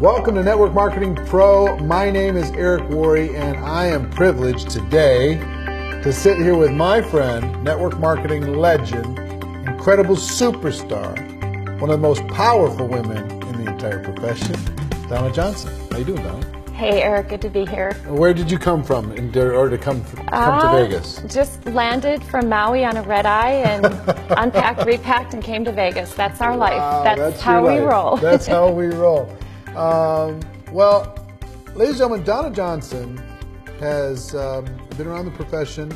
Welcome to Network Marketing Pro. My name is Eric Worre, and I am privileged today to sit here with my friend, network marketing legend, incredible superstar, one of the most powerful women in the entire profession, Donna Johnson. How you doing, Donna? Hey, Eric. Good to be here. Where did you come from in order to come to Vegas? Just landed from Maui on a red eye and unpacked, repacked, and came to Vegas. That's our life. That's how we roll. That's how we roll. Well, ladies and gentlemen, Donna Johnson has been around the profession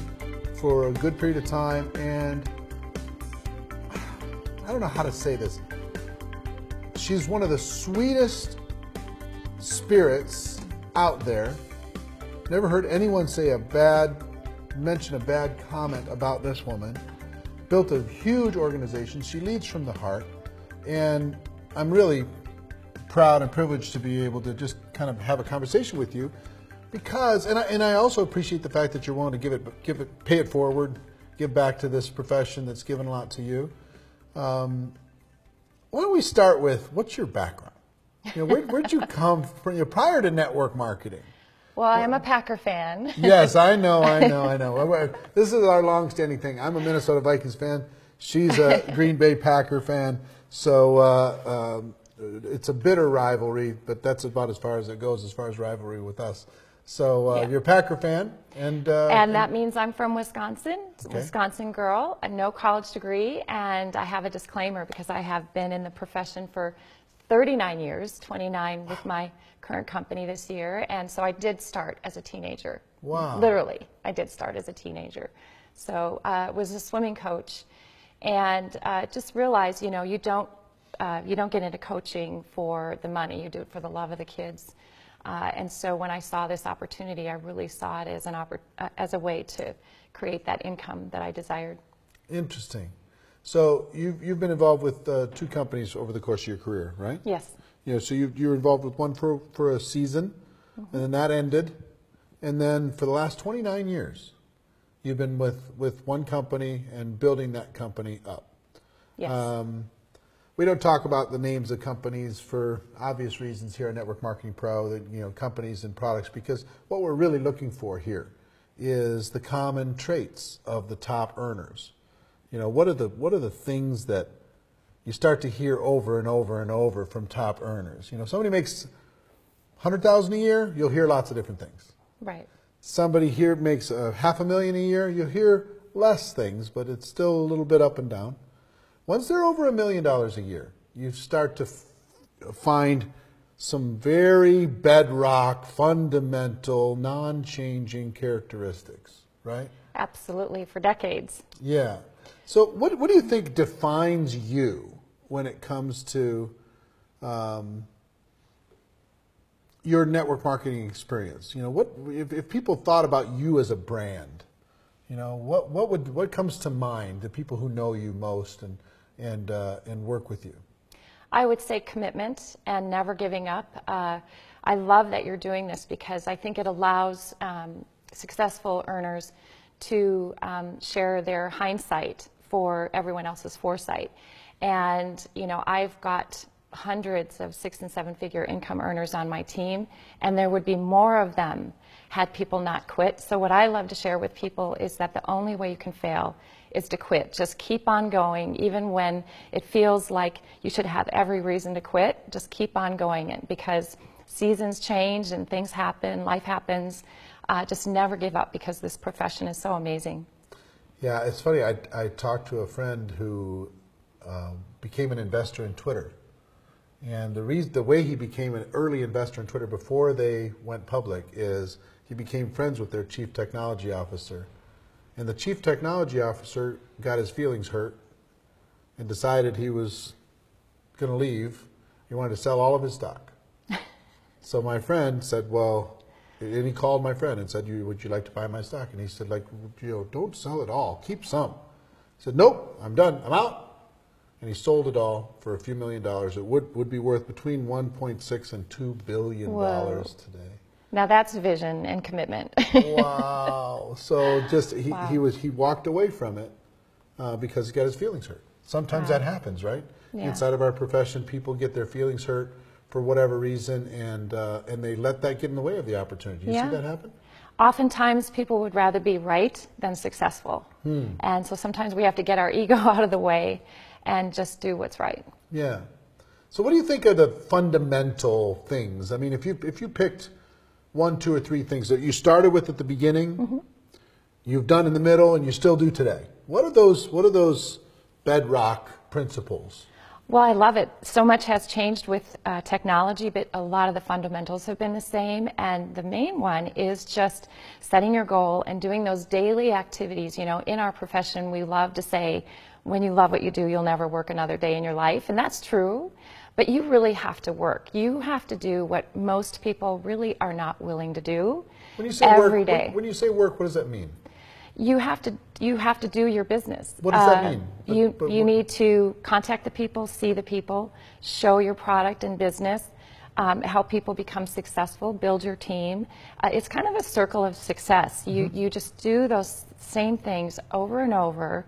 for a good period of time, and I don't know how to say this. She's one of the sweetest spirits out there. Never heard anyone mention a bad comment about this woman. Built a huge organization. She leads from the heart, and I'm really proud and privileged to be able to just kind of have a conversation with you, because, and I also appreciate the fact that you're willing to pay it forward, give back to this profession that's given a lot to you. Why don't we start with, what's your background? You know, where'd you come from? You're prior to network marketing. Well, I am a Packer fan. Yes, I know. This is our long-standing thing. I'm a Minnesota Vikings fan. She's a Green Bay Packer fan. So it's a bitter rivalry, but that's about as far as it goes as far as rivalry with us. So you're a Packer fan. And that means I'm from Wisconsin, okay. Wisconsin girl, no college degree, and I have a disclaimer because I have been in the profession for 39 years, 29 with my current company this year, and so I did start as a teenager. Wow. Literally, I did start as a teenager. So was a swimming coach, and just realized, you know, you don't get into coaching for the money, you do it for the love of the kids. And so when I saw this opportunity, I really saw it as a way to create that income that I desired. Interesting. So you've been involved with two companies over the course of your career, right? Yes. You know, so you were involved with one for a season, and then that ended, and then for the last 29 years, you've been with one company and building that company up. Yes. We don't talk about the names of companies for obvious reasons here at Network Marketing Pro, that, you know, companies and products, because what we're really looking for here is the common traits of the top earners. You know, what are the things that you start to hear over and over and over from top earners? You know, somebody makes $100,000 a year, you'll hear lots of different things. Right. Somebody here makes $500,000 a year, you'll hear less things, but it's still a little bit up and down. Once they're over $1 million a year, you start to find some very bedrock, fundamental, non-changing characteristics, right? Absolutely, for decades. Yeah. So what do you think defines you when it comes to your network marketing experience? You know, what if people thought about you as a brand? You know, what comes to mind, the people who know you most and work with you? I would say commitment and never giving up. I love that you're doing this because I think it allows successful earners to share their hindsight for everyone else's foresight. And, you know, I've got hundreds of 6- and 7-figure income earners on my team, and there would be more of them had people not quit. So what I love to share with people is that the only way you can fail is to quit. Just keep on going, even when it feels like you should have every reason to quit. Just keep on going, because seasons change and things happen, life happens. Just never give up, because this profession is so amazing. Yeah, it's funny. I talked to a friend who became an investor in Twitter. And the way he became an early investor in Twitter before they went public is he became friends with their chief technology officer. And the chief technology officer got his feelings hurt and decided he was going to leave. He wanted to sell all of his stock. So my friend said, well, and he called my friend and said, would you like to buy my stock? And he said, like, you know, don't sell it all, keep some. He said, nope, I'm done, I'm out. And he sold it all for a few $1 million. It would be worth between 1.6 and $2 billion today. Now that's vision and commitment. Wow. So just Wow. he walked away from it because he got his feelings hurt. Sometimes that happens, right? Yeah. Inside of our profession, people get their feelings hurt for whatever reason, and they let that get in the way of the opportunity. You see that happen? Oftentimes people would rather be right than successful. And so sometimes we have to get our ego out of the way and just do what's right. Yeah. So what do you think are the fundamental things? I mean, if you picked 1, 2, or 3 things that you started with at the beginning, you've done in the middle, and you still do today, what are those bedrock principles? Well, I love it. So much has changed with technology, but a lot of the fundamentals have been the same. And the main one is just setting your goal and doing those daily activities. You know, in our profession, we love to say, when you love what you do, you'll never work another day in your life. And that's true, but you really have to work. You have to do what most people really are not willing to do every day. When you say work, what does that mean? You have to do your business. What does that mean? You need to contact the people, see the people, show your product and business, help people become successful, build your team. It's kind of a circle of success. You just do those same things over and over.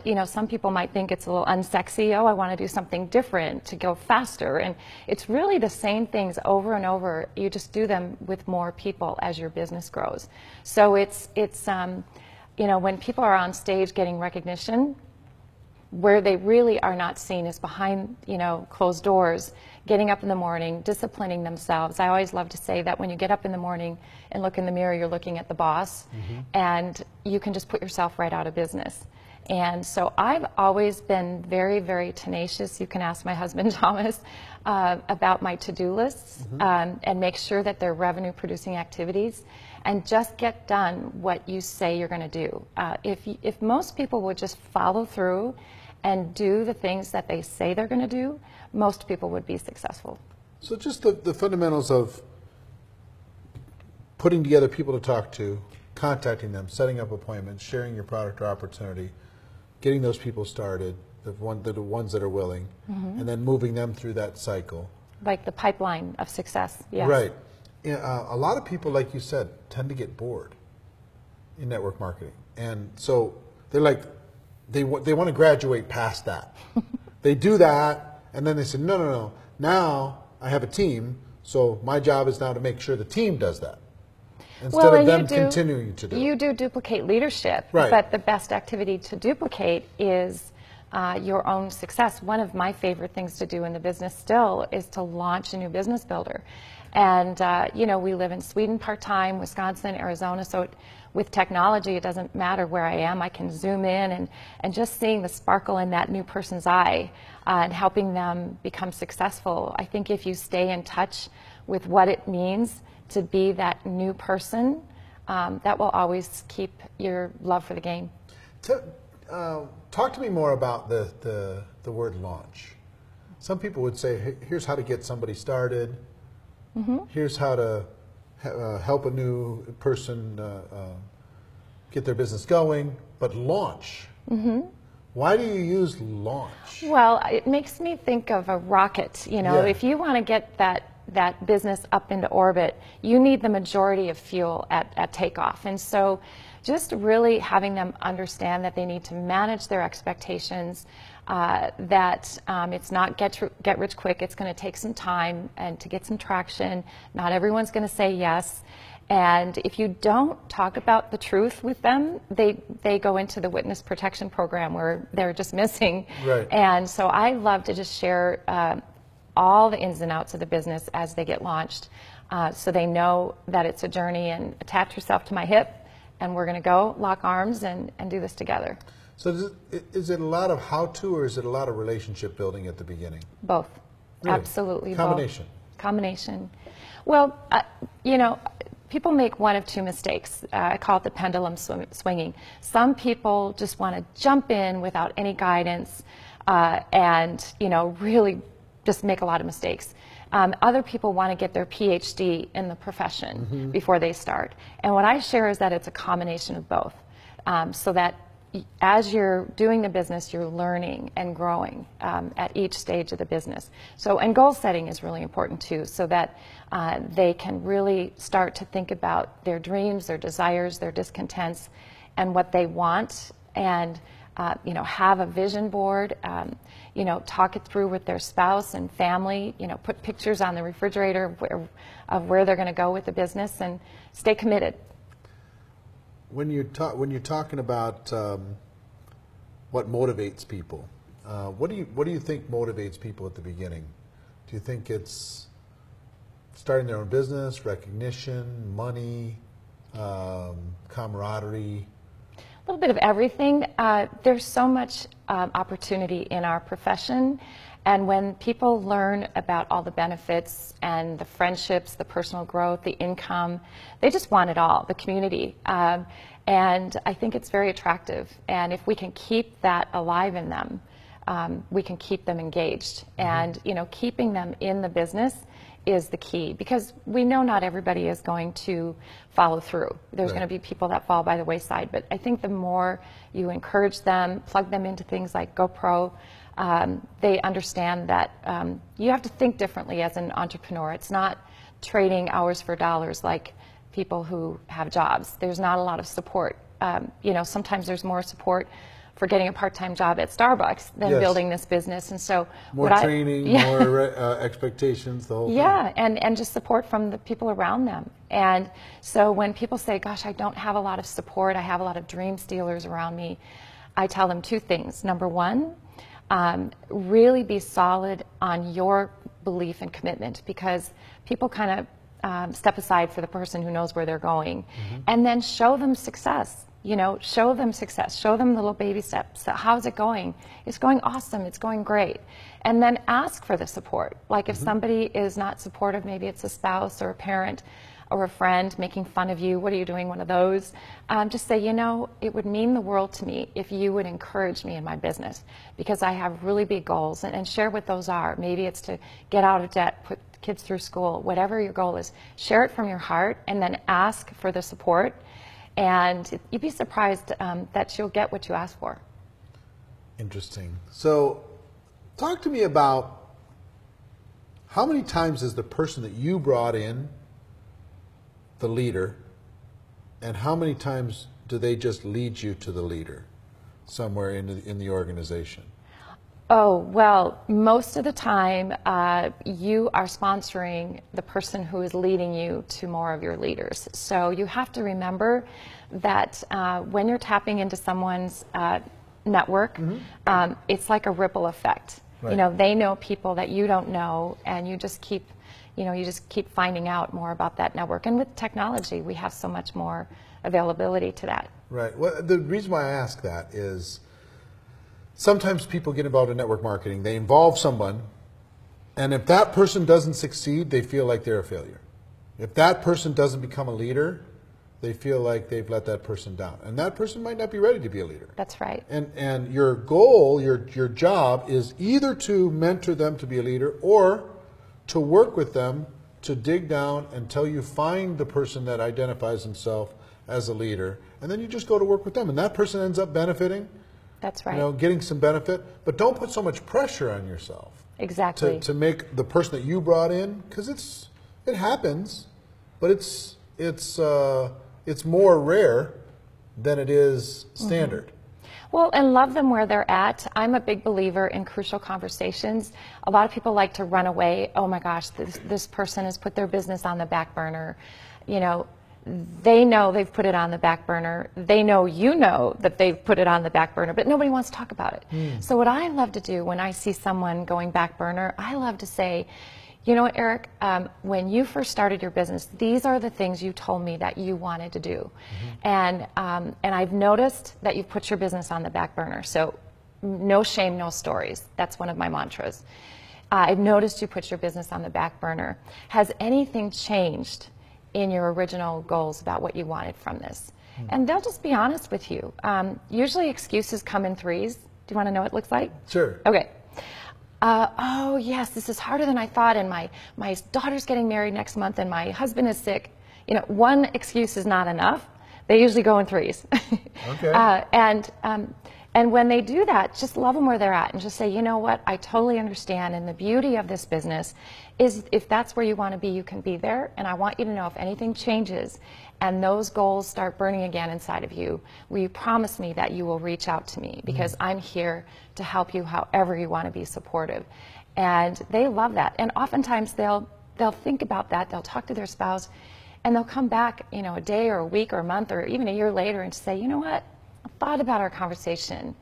You know, some people might think it's a little unsexy. Oh, I want to do something different to go faster. And it's really the same things over and over. You just do them with more people as your business grows. So it's you know, when people are on stage getting recognition, where they really are not seen is behind, you know, closed doors, getting up in the morning, disciplining themselves. I always love to say that when you get up in the morning and look in the mirror, you're looking at the boss, and you can just put yourself right out of business. And so I've always been very, very tenacious. You can ask my husband, Thomas, about my to-do lists, and make sure that they're revenue-producing activities, and just get done what you say you're going to do. If most people would just follow through and do the things that they say they're going to do, most people would be successful. So just the fundamentals of putting together people to talk to, contacting them, setting up appointments, sharing your product or opportunity, getting those people started, the ones that are willing, and then moving them through that cycle. Like the pipeline of success, yes. Right. A lot of people, like you said, tend to get bored in network marketing. And so they're like, they want to graduate past that. They do that, and then they say, no, now I have a team, so my job is now to make sure the team does that. Instead of them continuing to do it. You do duplicate leadership, right, but the best activity to duplicate is your own success. One of my favorite things to do in the business still is to launch a new business builder. And, you know, we live in Sweden part-time, Wisconsin, Arizona, so with technology, it doesn't matter where I am. I can zoom in and just seeing the sparkle in that new person's eye and helping them become successful. I think if you stay in touch with what it means to be that new person, that will always keep your love for the game. Talk to me more about the word launch. Some people would say, hey, here's how to get somebody started. Here's how to help a new person get their business going. But launch, why do you use launch? Well, it makes me think of a rocket. You know, if you want to get that business up into orbit, you need the majority of fuel at takeoff. And so just really having them understand that they need to manage their expectations, that it's not get rich quick. It's going to take some time and to get some traction. Not everyone's going to say yes. And if you don't talk about the truth with them, they go into the witness protection program where they're just missing. Right. And so I love to just share all the ins and outs of the business as they get launched, so they know that it's a journey, and attach yourself to my hip, and we're going to go lock arms and do this together. So is it a lot of how-to, or is it a lot of relationship building at the beginning? Both. Really? Absolutely. Combination. Both. Combination. Well, you know, people make one of two mistakes. I call it the pendulum swinging. Some people just want to jump in without any guidance, and, you know, really just make a lot of mistakes. Other people want to get their PhD in the profession before they start. And what I share is that it's a combination of both, so that as you're doing the business, you're learning and growing at each stage of the business. So, and goal setting is really important too, so that they can really start to think about their dreams, their desires, their discontents, and what they want, and you know, have a vision board, you know, talk it through with their spouse and family, you know, put pictures on the refrigerator of where they're going to go with the business, and stay committed. When you're talking about what motivates people, what do you think motivates people at the beginning? Do you think it's starting their own business, recognition, money, camaraderie? A little bit of everything. There's so much opportunity in our profession, and when people learn about all the benefits and the friendships, the personal growth, the income, they just want it all, the community. And I think it's very attractive, and if we can keep that alive in them, we can keep them engaged. And you know, keeping them in the business is the key, because we know not everybody is going to follow through. There's going to be people that fall by the wayside, but I think the more you encourage them, plug them into things like GoPro, they understand that you have to think differently as an entrepreneur. It's not trading hours for dollars like people who have jobs. There's not a lot of support. You know, sometimes there's more support for getting a part-time job at Starbucks than building this business. And so more training, more expectations, the whole thing. And just support from the people around them. And so when people say, gosh, I don't have a lot of support, I have a lot of dream stealers around me, I tell them two things. Number one, really be solid on your belief and commitment, because people kind of step aside for the person who knows where they're going. And then show them success. You know, show them success, show them little baby steps. How's it going? It's going awesome, it's going great. And then ask for the support. Like if somebody is not supportive, maybe it's a spouse or a parent or a friend making fun of you, what are you doing, one of those? Just say, you know, it would mean the world to me if you would encourage me in my business, because I have really big goals, and share what those are. Maybe it's to get out of debt, put kids through school, whatever your goal is. Share it from your heart, and then ask for the support. And you'd be surprised that you'll get what you ask for. Interesting. So talk to me about how many times is the person that you brought in the leader, and how many times do they just lead you to the leader somewhere in the organization? Oh, well, most of the time you are sponsoring the person who is leading you to more of your leaders. So you have to remember that when you're tapping into someone's network, it's like a ripple effect. Right. You know, they know people that you don't know, and you just keep, you know, you just keep finding out more about that network. And with technology, we have so much more availability to that. Right. Well, the reason why I ask that is, sometimes people get involved in network marketing. They involve someone, and if that person doesn't succeed, they feel like they're a failure. If that person doesn't become a leader, they feel like they've let that person down. And that person might not be ready to be a leader. That's right. And your goal, your job is either to mentor them to be a leader, or to work with them to dig down until you find the person that identifies himself as a leader. And then you just go to work with them. And that person ends up benefiting. That's right. You know, getting some benefit, but don't put so much pressure on yourself. Exactly. To make the person that you brought in, because it happens, but it's more rare than it is standard. Well, and love them where they're at. I'm a big believer in crucial conversations. A lot of people like to run away. Oh my gosh, this person has put their business on the back burner. You know, they know they've put it on the back burner. They know you know that they've put it on the back burner, but nobody wants to talk about it. So what I love to do when I see someone going back burner, I love to say, you know what, Eric, when you first started your business, these are the things you told me that you wanted to do. And I've noticed that you've put your business on the back burner. So no shame, no stories. That's one of my mantras. I've noticed you put your business on the back burner. Has anything changed in your original goals about what you wanted from this? And they'll just be honest with you. Usually excuses come in threes. Do you want to know what it looks like? Sure. Okay. Oh yes, this is harder than I thought, and my daughter's getting married next month, and my husband is sick. You know, one excuse is not enough. They usually go in threes. Okay. And when they do that, just love them where they're at and just say, you know what, I totally understand. And the beauty of this business is if that's where you want to be, you can be there. And I want you to know if anything changes and those goals start burning again inside of you, will you promise me that you will reach out to me? Because I'm here to help you however you want to be supportive. And they love that. And oftentimes they'll think about that. They'll talk to their spouse and they'll come back, you know, a day or a week or a month or even a year later and say, you know what? I thought about our conversation,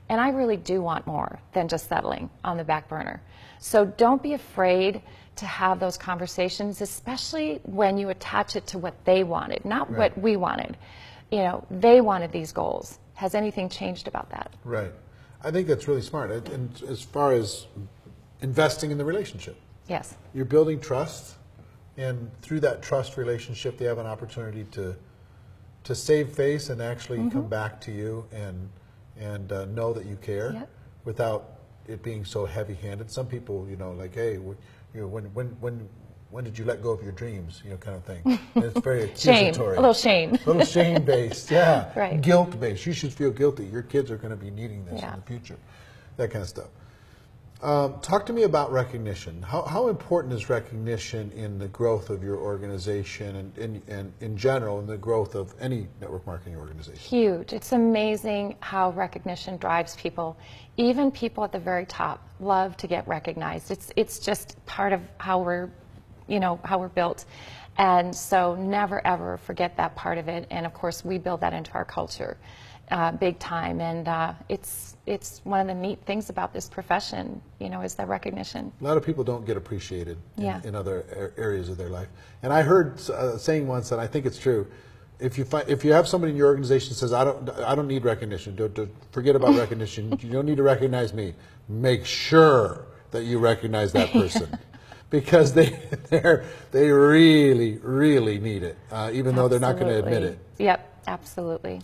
and I really do want more than just settling on the back burner. So don't be afraid to have those conversations, especially when you attach it to what they wanted, not what we wanted. You know, they wanted these goals. Has anything changed about that? Right. I think that's really smart. And as far as investing in the relationship. Yes. You're building trust, and through that trust relationship, they have an opportunity to save face and actually come back to you and know that you care without it being so heavy-handed. Some people, you know, like, hey, you know, when did you let go of your dreams, you know, kind of thing. And it's very accusatory. A little shame. A little shame-based, yeah. Right. Guilt-based. You should feel guilty. Your kids are going to be needing this in the future. That kind of stuff. Talk to me about recognition. How important is recognition in the growth of your organization and in general in the growth of any network marketing organization? Huge. It's amazing how recognition drives people. Even people at the very top love to get recognized. It's just part of how we're, you know, how we're built. And so never ever forget that part of it. And of course we build that into our culture big time. And it's one of the neat things about this profession, you know, is the recognition. A lot of people don't get appreciated in other areas of their life. And I heard saying once, and I think it's true, if you have somebody in your organization that says, I don't need recognition, don't forget about recognition, you don't need to recognize me, make sure that you recognize that person. Because they really, really need it, even though they're not going to admit it. Yep. Absolutely.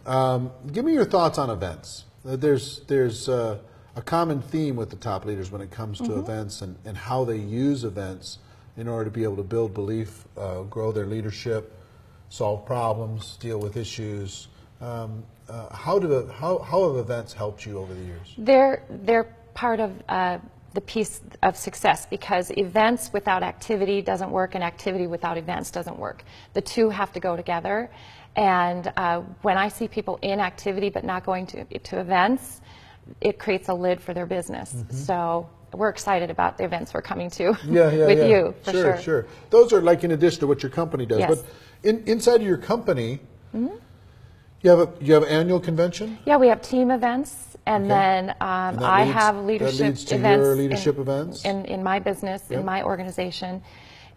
Give me your thoughts on events. There's a common theme with the top leaders when it comes to events and how they use events in order to be able to build belief, grow their leadership, solve problems, deal with issues. How have events helped you over the years? They're part of the piece of success, because events without activity doesn't work and activity without events doesn't work. The two have to go together. And when I see people in activity but not going to events, it creates a lid for their business. So we're excited about the events we're coming to with you, for sure. Sure. Those are like in addition to what your company does. Yes. But inside of your company, you have an annual convention? Yeah, we have team events, and then I have leadership events in my business, in my organization.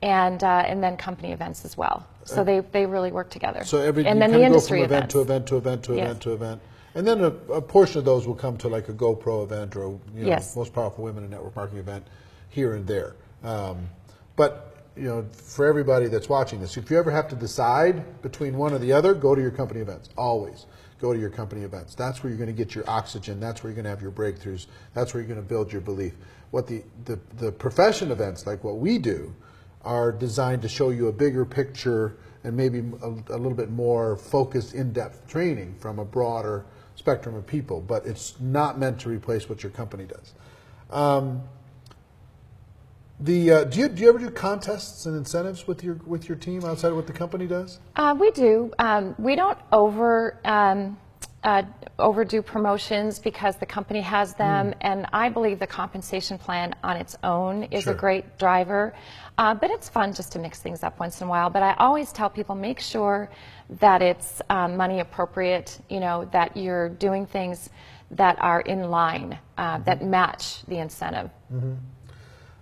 And then company events as well. So they really work together. So and then the industry go from event to event to event to event to event. And then a portion of those will come to like a GoPro event or Most Powerful Women in Network Marketing event here and there. But you know, for everybody that's watching this, if you ever have to decide between one or the other, go to your company events. Always go to your company events. That's where you're going to get your oxygen. That's where you're going to have your breakthroughs. That's where you're going to build your belief. What the profession events, like what we do, are designed to show you a bigger picture and maybe a little bit more focused, in-depth training from a broader spectrum of people, but it's not meant to replace what your company does. Do you ever do contests and incentives with your team outside of what the company does? We do. We don't overdo promotions because the company has them, and I believe the compensation plan on its own is a great driver. But it's fun just to mix things up once in a while. But I always tell people, make sure that it's money appropriate, you know, that you're doing things that are in line, that match the incentive.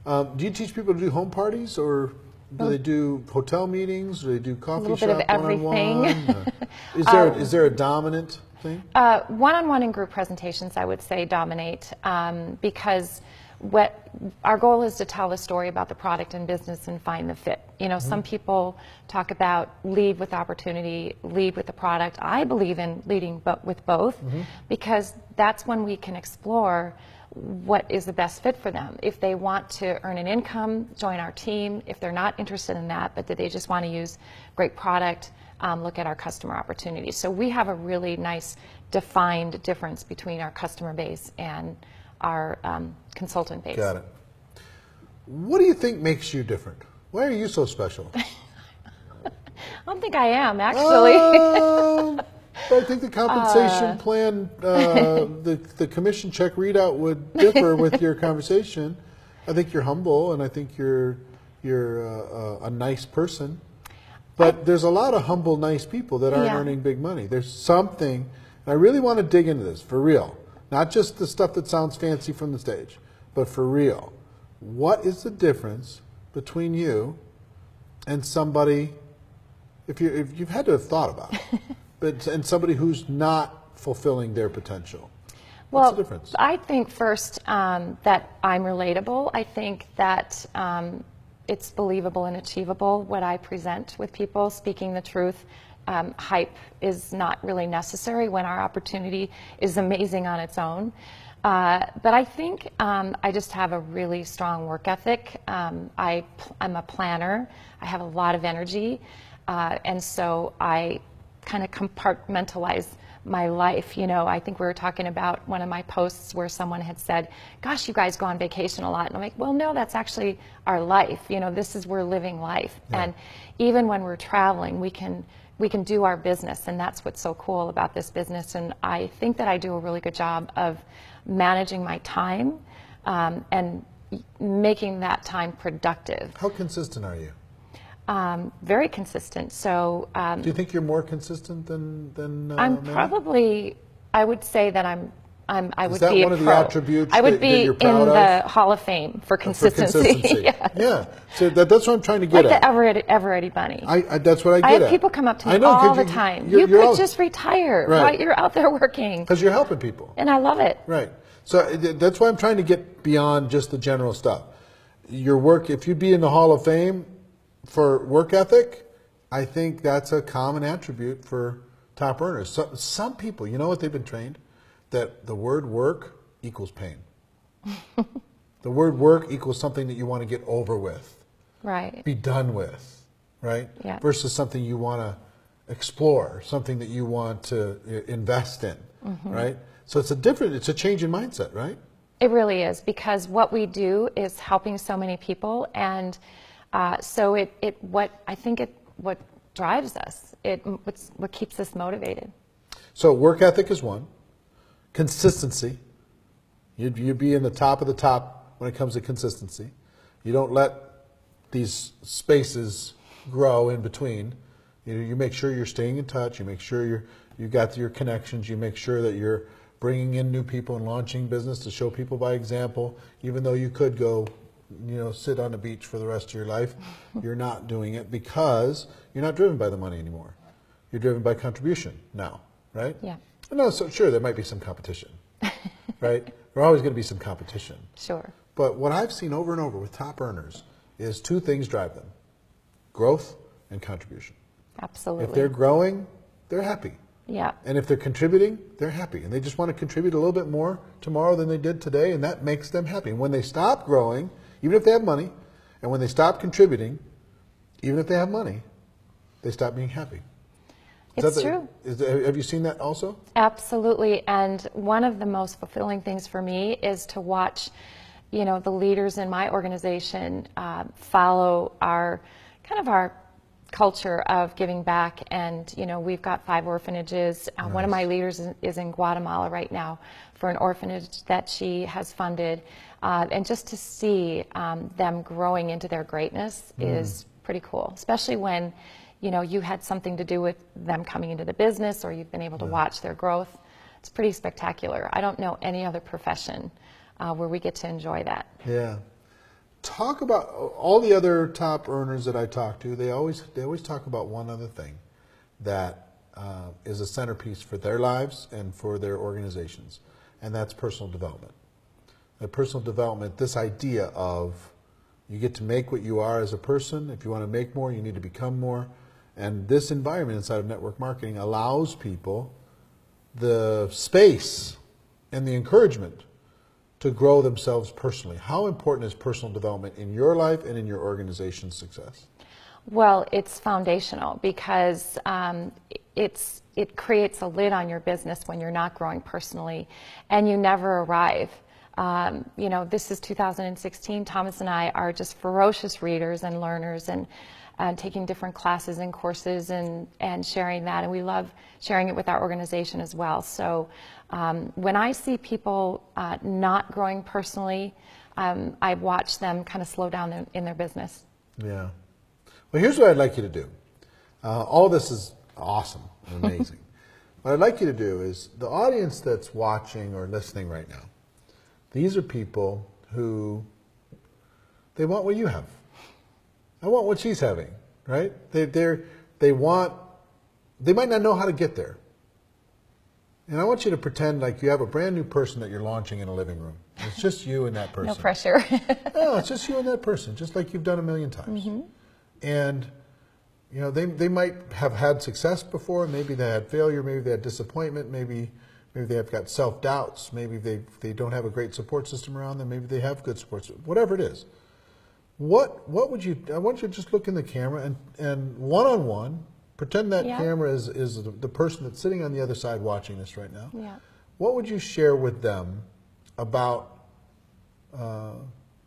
Do you teach people to do home parties, or do they do hotel meetings, or do they do coffee shop bit of everything. One-on-one? Is there a dominant thing? One-on-one and group presentations, I would say, dominate, because what our goal is to tell the story about the product and business and find the fit. You know, some people talk about lead with opportunity, lead with the product. I believe in leading with both, because that's when we can explore what is the best fit for them. If they want to earn an income, join our team. If they're not interested in that, but that they just want to use great product, look at our customer opportunities. So we have a really nice defined difference between our customer base and our consultant base. Got it. What do you think makes you different? Why are you so special? I don't think I am, actually. I think the compensation plan, the commission check readout would differ with your conversation. I think you're humble, and I think you're a nice person. But there's a lot of humble, nice people that aren't earning big money. There's something, and I really want to dig into this for real, not just the stuff that sounds fancy from the stage, but for real. What is the difference between you and somebody, if you've had to have thought about it, and somebody who's not fulfilling their potential? What's the difference? I think first that I'm relatable. I think that it's believable and achievable what I present with people, speaking the truth. Hype is not really necessary when our opportunity is amazing on its own. But I think I just have a really strong work ethic. I'm a planner. I have a lot of energy. And so I kind of compartmentalize my life. You know, I think we were talking about one of my posts where someone had said, gosh, you guys go on vacation a lot. And I'm like, well, no, that's actually our life. You know, this is, we're living life. Yeah. And even when we're traveling, we can do our business. And that's what's so cool about this business. And I think that I do a really good job of managing my time and making that time productive. How consistent are you? Very consistent. So, do you think you're more consistent than I'm probably? I would say that I would be a pro. Is that one of the attributes I would that be you're proud in of? the Hall of Fame for consistency. For consistency. Yes. Yeah. So that's what I'm trying to get like at. the Ever-Ready Bunny. That's what I get at. I have people come up to me all the time. You could just retire. Right. Right? You're out there working. Because you're helping people. And I love it. Right. So that's why I'm trying to get beyond just the general stuff. Your work, if you'd be in the Hall of Fame for work ethic, I think that's a common attribute for top earners. So, some people, you know what they've been trained? That the word work equals pain. The word work equals something that you want to get over with. Right. Be done with. Right? Yeah. Versus something you want to explore, something that you want to invest in. Mm-hmm. Right? So it's a change in mindset, right? It really is, because what we do is helping so many people, and so what drives us, what keeps us motivated. So work ethic is one. Consistency. You'd be in the top of the top when it comes to consistency. You don't let these spaces grow in between. You make sure you're staying in touch. You make sure you got your connections. You make sure that you're bringing in new people and launching business to show people by example. Even though you could go, sit on the beach for the rest of your life, you're not doing it because you're not driven by the money anymore. You're driven by contribution now, right? Yeah. No, so sure, there might be some competition, right? There's always going to be some competition. Sure. But what I've seen over and over with top earners is two things drive them: growth and contribution. Absolutely. If they're growing, they're happy. Yeah. And if they're contributing, they're happy. And they just want to contribute a little bit more tomorrow than they did today, and that makes them happy. And when they stop growing, even if they have money, and when they stop contributing, even if they have money, they stop being happy. It's true. Have you seen that also? Absolutely. And one of the most fulfilling things for me is to watch, the leaders in my organization follow our culture of giving back. And, we've got 5 orphanages. Nice. One of my leaders is in Guatemala right now for an orphanage that she has funded. And just to see them growing into their greatness is pretty cool, especially when, you had something to do with them coming into the business, or you've been able to watch their growth. It's pretty spectacular. I don't know any other profession where we get to enjoy that. Yeah. Talk about all the other top earners that I talk to. They always talk about one other thing that is a centerpiece for their lives and for their organizations, and that's personal development. Personal development, this idea of you get to make what you are as a person. If you want to make more, you need to become more. And this environment inside of network marketing allows people the space and the encouragement to grow themselves personally. How important is personal development in your life and in your organization's success? Well, it's foundational because it creates a lid on your business when you're not growing personally, and you never arrive. You know, this is 2016. Thomas and I are just ferocious readers and learners, and taking different classes and courses and sharing that, and we love sharing it with our organization as well. So when I see people not growing personally, I watch them kind of slow down in their business. Yeah. Well, here's what I'd like you to do. All this is awesome and amazing. What I'd like you to do is, the audience that's watching or listening right now, these are people who, they want what you have. I want what she's having, right? They might not know how to get there. And I want you to pretend like you have a brand new person that you're launching in a living room. It's just you and that person. No pressure. No, it's just you and that person, just like you've done a million times. Mm-hmm. And you know, they might have had success before, maybe they had failure, maybe they had disappointment, maybe they have got self-doubts, maybe they don't have a great support system around them, maybe they have good support, whatever it is. What would you, I want you to just look in the camera and one-on-one, pretend that camera is the person that's sitting on the other side watching this right now. Yeah. What would you share with them about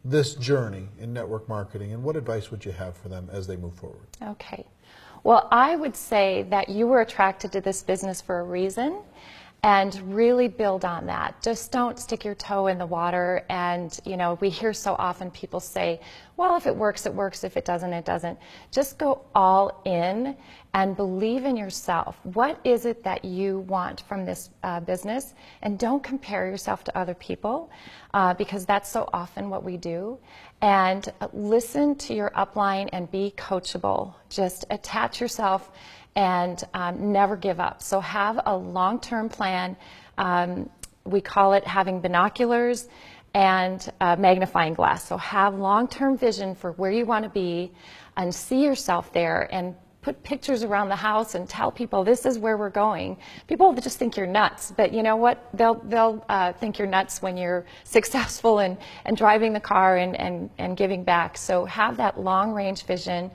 this journey in network marketing, and what advice would you have for them as they move forward? Okay. Well, I would say that you were attracted to this business for a reason, and really build on that. Just don't stick your toe in the water. And, you know, we hear so often people say, well, if it works, it works. If it doesn't, it doesn't. Just go all in and believe in yourself. What is it that you want from this business? And don't compare yourself to other people, because that's so often what we do. And listen to your upline and be coachable. Just attach yourself and never give up. So have a long-term plan. We call it having binoculars and a magnifying glass. So have long-term vision for where you want to be, and see yourself there, and put pictures around the house and tell people this is where we're going. People just think you're nuts, but you know what? They'll think you're nuts when you're successful and driving the car and giving back. So have that long-range vision,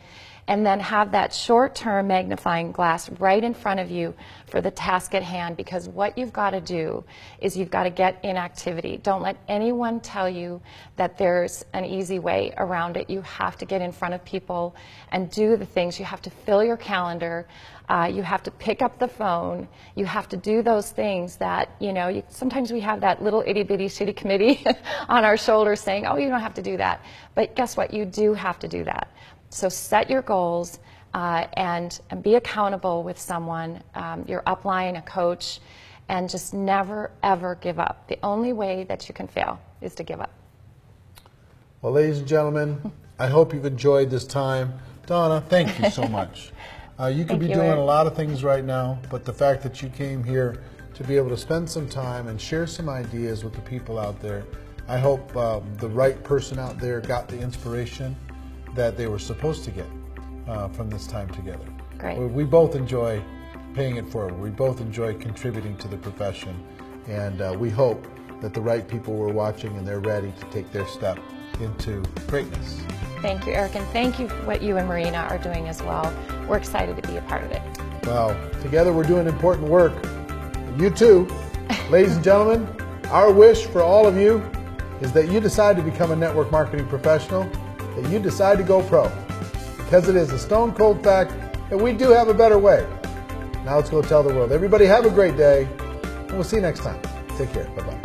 and then have that short-term magnifying glass right in front of you for the task at hand, because what you've got to do is you've got to get in activity. Don't let anyone tell you that there's an easy way around it. You have to get in front of people and do the things. You have to fill your calendar. You have to pick up the phone. You have to do those things that, you know, sometimes we have that little itty-bitty city committee on our shoulders saying, oh, you don't have to do that. But guess what? You do have to do that. So set your goals and be accountable with someone, your upline, a coach, and just never, ever give up. The only way that you can fail is to give up. Well, ladies and gentlemen, I hope you've enjoyed this time. Donna, thank you so much. You could be doing a lot of things right now, but the fact that you came here to be able to spend some time and share some ideas with the people out there, I hope the right person out there got the inspiration that they were supposed to get from this time together. Great. We both enjoy paying it forward. We both enjoy contributing to the profession, and we hope that the right people were watching and they're ready to take their step into greatness. Thank you, Eric, and thank you for what you and Marina are doing as well. We're excited to be a part of it. Well, together we're doing important work. You too. Ladies and gentlemen, our wish for all of you is that you decide to become a network marketing professional, that you decide to go pro, because it is a stone cold fact that we do have a better way. Now let's go tell the world. Everybody have a great day, and we'll see you next time. Take care. Bye-bye.